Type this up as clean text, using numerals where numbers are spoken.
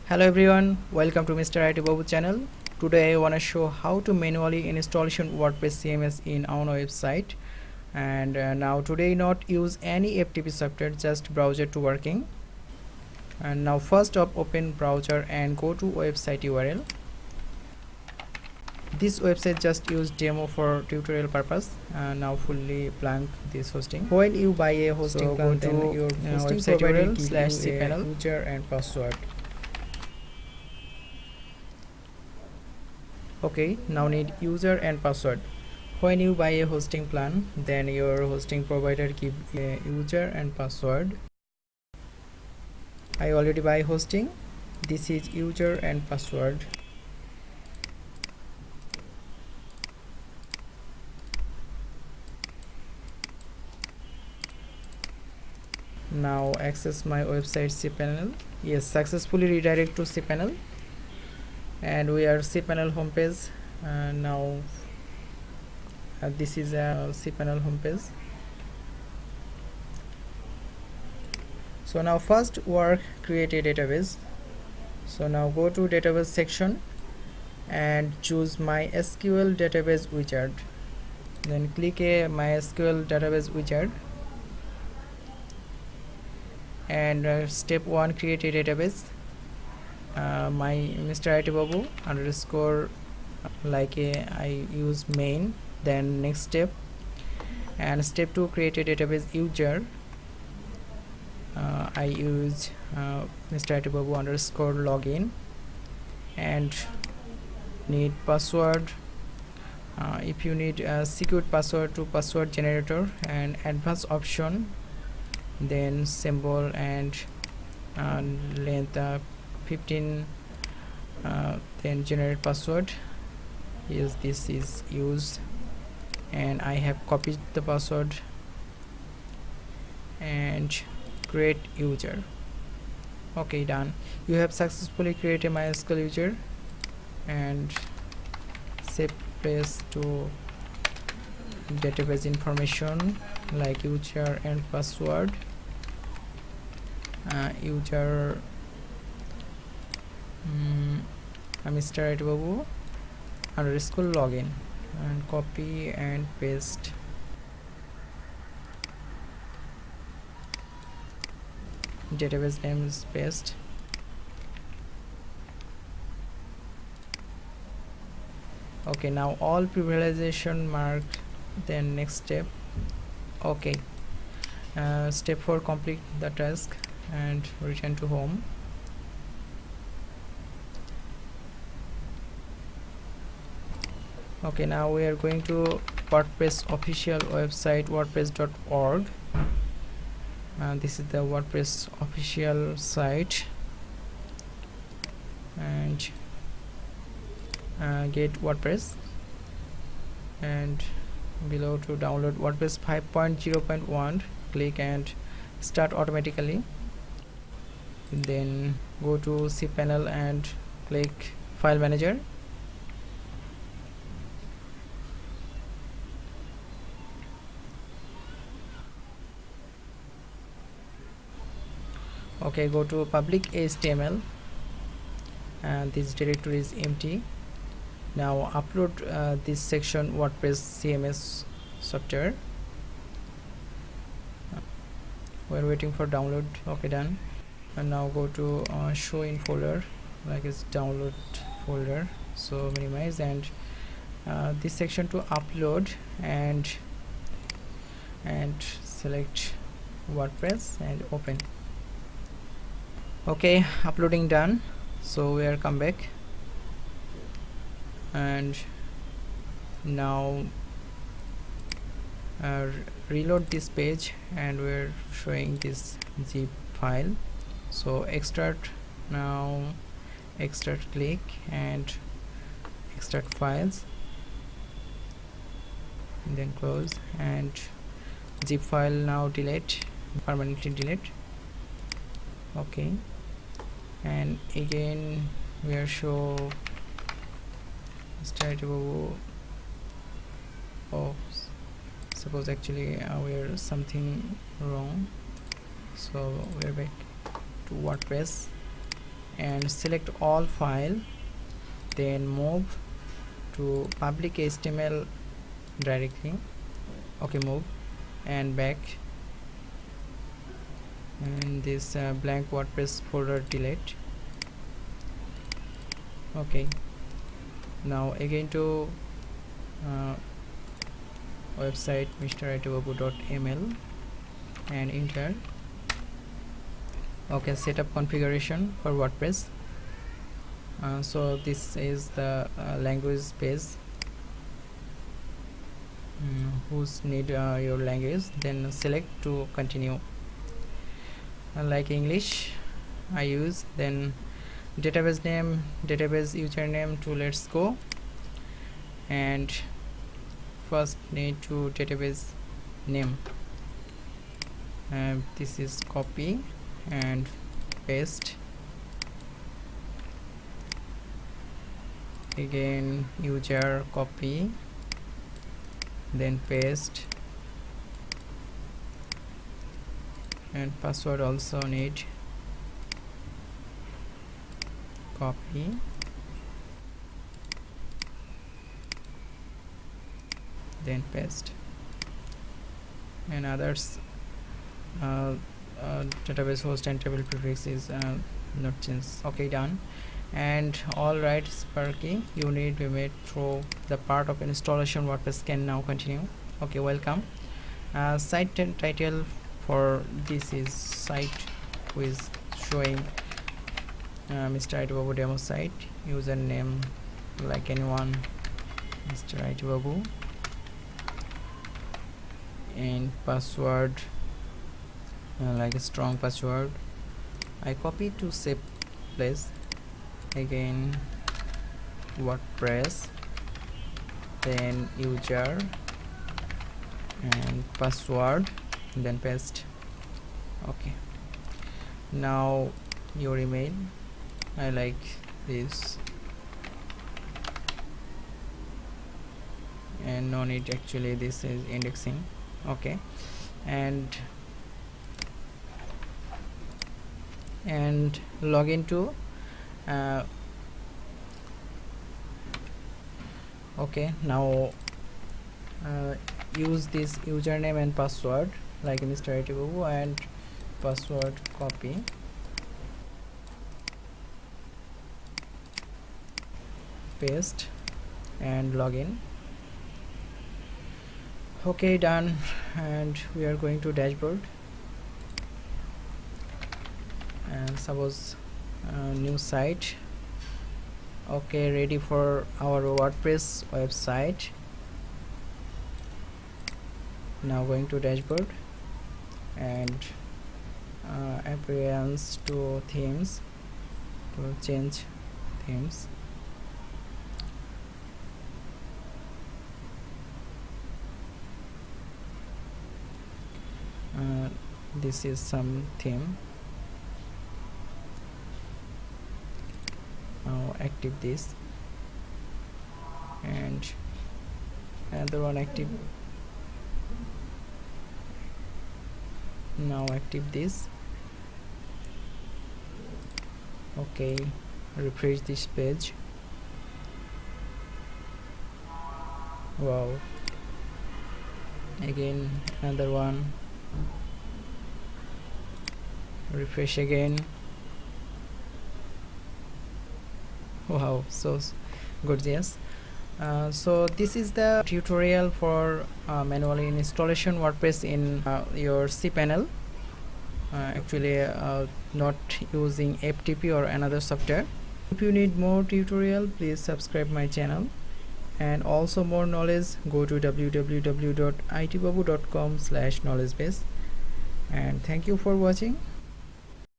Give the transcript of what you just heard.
Hello everyone, welcome to MrITBabu channel. Today I want to show how to manually install WordPress CMS in our website. And now today not use any FTP software, just browser to working. And now first up, open browser and go to website URL. This website just use demo for tutorial purpose. Now fully blank this hosting. When you buy a hosting plan, then your hosting website URL / cPanel user and password. Okay, now need user and password. When you buy a hosting plan, then your hosting provider give a user and password. I already buy hosting. This is user and password. Now access my website cPanel. Yes, successfully redirect to cPanel. And we are cPanel homepage. Now this is a cPanel homepage. So now first work create a database. So now go to database section and choose MySQL database wizard. Then click a MySQL database wizard. And step 1, create a database. My MrITBabu underscore I use main. Then next step, and step 2, create a database user. I use MrITBabu underscore login, and need password. If you need a secure password, to password generator and advanced option, then symbol and length 15, then generate password. Yes, this is used, and I have copied the password, and create user. Okay, done. You have successfully created a MySQL user, and save place to database information like user and password. User MrITBabu underscore login, and copy and paste. Database name is paste. Okay, now all privilegation marked. Then next step. Okay, step 4, complete the task and return to home. Okay, now we are going to WordPress official website, wordpress.org. This is the WordPress official site, and get WordPress, and below to download WordPress 5.0.1, click and start automatically. Then go to cPanel and click file manager. Okay, go to public HTML, and this directory is empty. Now upload this section WordPress CMS software. We're waiting for download. Okay, done. And now go to show in folder, like it's download folder. So minimize, and this section to upload, and select WordPress and open. Okay, uploading done. So we are come back, and now reload this page, and we're showing this zip file. So extract, now extract, click and extract files, and then close, and zip file now delete, permanently delete. Okay, and again we are show MrITBabu. Oh, suppose actually we're something wrong, so we're back to WordPress. and select all file, then move to public HTML directly. Okay, move and back, and this blank WordPress folder delete. Okay, now again to website MrITBabu.ml and enter. Okay, setup configuration for WordPress. So this is the language page, whose need your language, then select to continue. Like English I use, then database name, database username to let's go, and first need to database name, and this is copy and paste. Again user, copy, then paste, and password also need copy, then paste, and others database host and table prefix is not changed. Okay, done. And all right, Sparky, you need to made through the part of installation WordPress can now continue. Okay, welcome. Site title for this is site with showing MrITBabu demo site, username like anyone, MrITBabu, and password like a strong password. I copy to save place. Again WordPress, then user and password, then paste. Okay, now your email, I like this, and no need, actually this is indexing. Okay, and log into okay, now use this username and password like MrITBabu, and password copy, paste, and login. Okay, done. And we are going to dashboard, and suppose new site. Okay, ready for our WordPress website. Now going to dashboard and appearance to themes, to change themes. This is some theme. Now active this, and another one active. Now active this. Okay, refresh this page. Wow, again another one, refresh again. Wow, so gorgeous. So this is the tutorial for manually installation WordPress in your cPanel, actually not using FTP or another software. If you need more tutorial, please subscribe my channel, and also more knowledge, go to www.itbabu.com/knowledgebase. And thank you for watching.